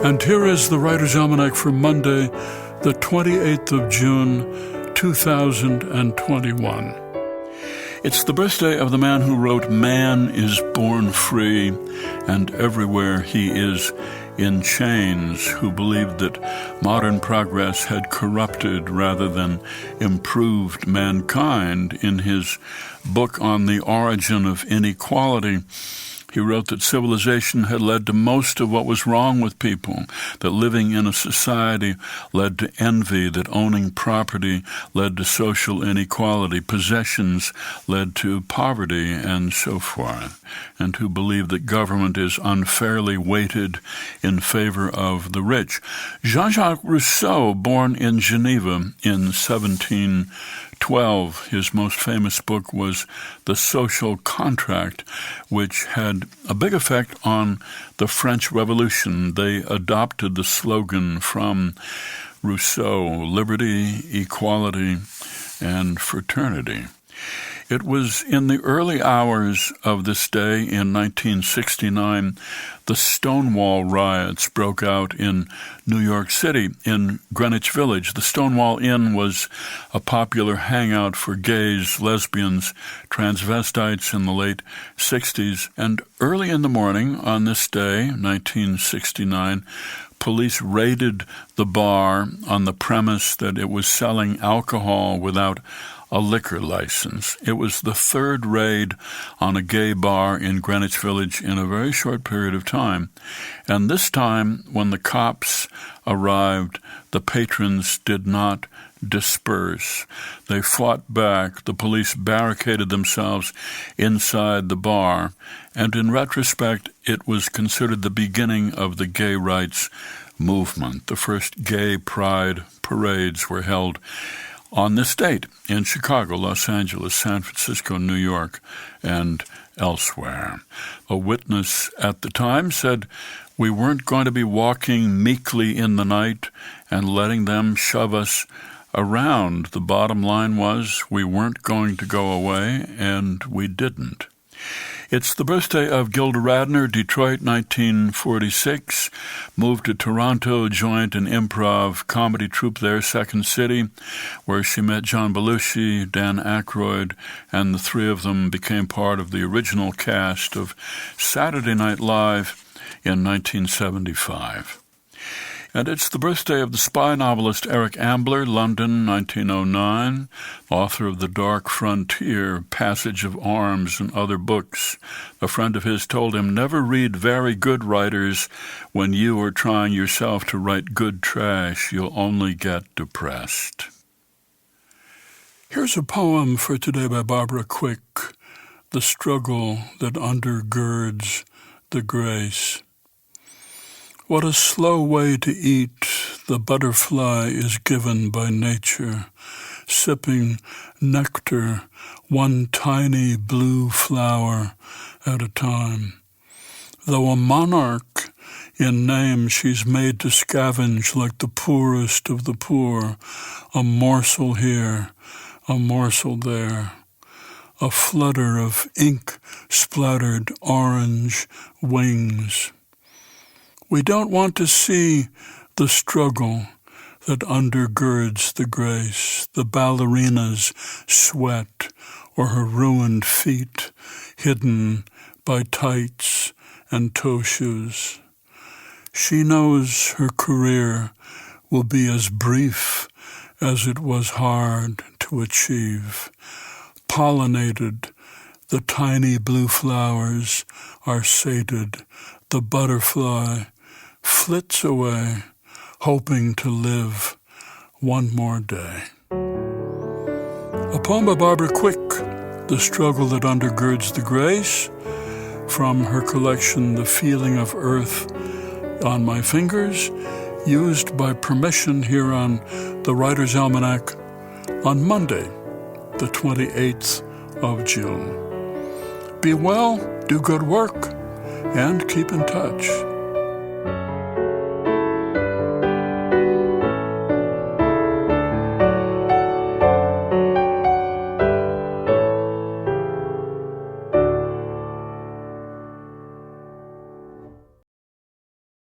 And here is the Writer's Almanac for Monday, the 28th of June, 2021. It's the birthday of the man who wrote, "Man is born free, and everywhere he is in chains," who believed that modern progress had corrupted rather than improved mankind. In his book on the origin of inequality, he wrote that civilization had led to most of what was wrong with people, that living in a society led to envy, that owning property led to social inequality, possessions led to poverty, and so forth, and who believed that government is unfairly weighted in favor of the rich. Jean-Jacques Rousseau, born in Geneva in 1712, his most famous book was The Social Contract, which had a big effect on the French Revolution. They adopted the slogan from Rousseau, liberty, equality, and fraternity. It was in the early hours of this day in 1969, the Stonewall riots broke out in New York City, in Greenwich Village. The Stonewall Inn was a popular hangout for gays, lesbians, transvestites in the late 60s. And early in the morning on this day, 1969, police raided the bar on the premise that it was selling alcohol without a liquor license. It was the third raid on a gay bar in Greenwich Village in a very short period of time. And this time, when the cops arrived, the patrons did not disperse. They fought back. The police barricaded themselves inside the bar. And in retrospect, it was considered the beginning of the gay rights movement. The first gay pride parades were held on this date in Chicago, Los Angeles, San Francisco, New York, and elsewhere. A witness at the time said, "We weren't going to be walking meekly in the night and letting them shove us around. The bottom line was we weren't going to go away, and we didn't." It's the birthday of Gilda Radner, Detroit, 1946. Moved to Toronto, joined an improv comedy troupe there, Second City, where she met John Belushi, Dan Aykroyd, and the three of them became part of the original cast of Saturday Night Live in 1975. And it's the birthday of the spy novelist Eric Ambler, London, 1909, author of The Dark Frontier, Passage of Arms, and other books. A friend of his told him, "Never read very good writers when you are trying yourself to write good trash. You'll only get depressed." Here's a poem for today by Barbara Quick, "The Struggle That Undergirds the Grace." What a slow way to eat the butterfly is given by nature, sipping nectar, one tiny blue flower at a time. Though a monarch in name, she's made to scavenge like the poorest of the poor, a morsel here, a morsel there, a flutter of ink-splattered orange wings. We don't want to see the struggle that undergirds the grace, the ballerina's sweat or her ruined feet hidden by tights and toe shoes. She knows her career will be as brief as it was hard to achieve. Pollinated, the tiny blue flowers are sated, the butterfly flits away, hoping to live one more day. A poem by Barbara Quick, "The Struggle That Undergirds the Grace," from her collection The Feeling of Earth on My Fingers, used by permission here on the Writer's Almanac on Monday, the 28th of June. Be well, do good work, and keep in touch.